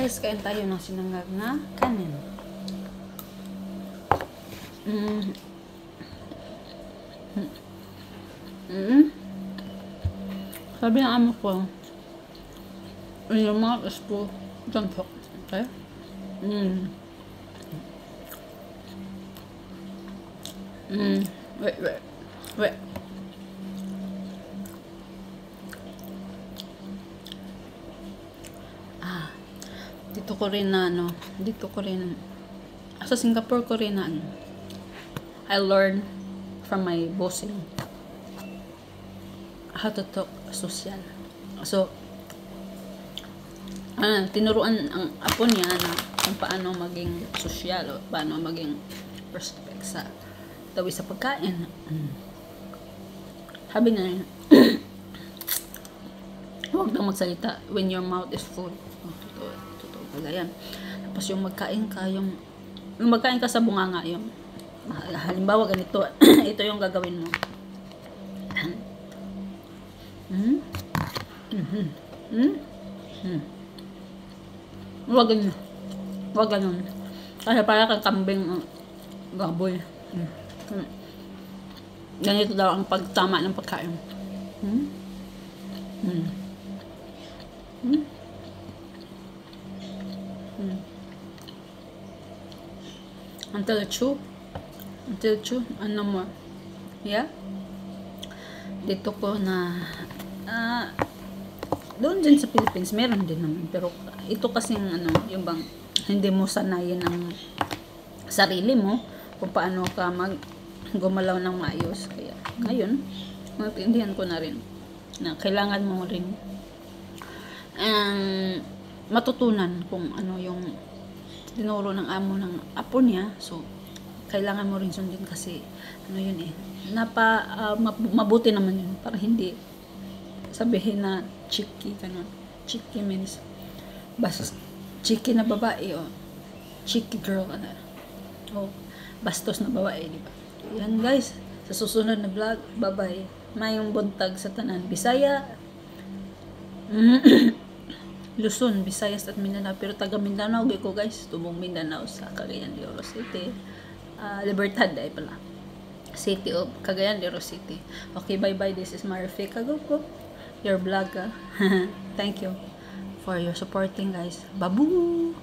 Guys, kain tayo ng sinangag na kanin. Sabi ng amo ko, when your mouth is full, don't talk. Okay? Wait. Dito ko rin, sa Singapore ko rin na, I learned from my bossing how to talk social. So, tinuruan ang apo niya na kung paano maging social o paano maging respect sa tawi sa pagkain. Sabi na huwag daw magsalita when your mouth is full. Totoo pala yan. Tapos yung magkain ka sa bunganga, yung halimbawa ganito, ito yung gagawin mo. Huwag ganun. Kasi para kang kambing baboy. Ganito daw ang pagtama ng pagkain. Until chew, ano mo? Yeah? Dito ko na, doon din sa Philippines, meron din naman. Pero ito kasing, yung bang, hindi mo sanayin ang sarili mo kung paano ka gumalaw ng maayos. Kaya, ngayon, natindihan ko na rin na kailangan mo rin matutunan kung ano yung tinuro ng amo ng apo niya. So, kailangan mo rin sundin kasi mabuti naman yun para hindi sabihin na cheeky ganun. Cheeky means cheeky na babae o cheeky girl o bastos na babae, di ba? Yan guys, sa susunod na vlog, bye-bye. Mayong buntag sa tanan Bisaya, Luzon, Visayas at Mindanao, pero taga Mindanao ko guys, tubong Mindanao sa Cagayan de Oro City, Libertad ay pala, City of Cagayan de Oro City. Okay, bye-bye. This is Marife Kaguko, your vlogger. Thank you for your supporting guys. Babu!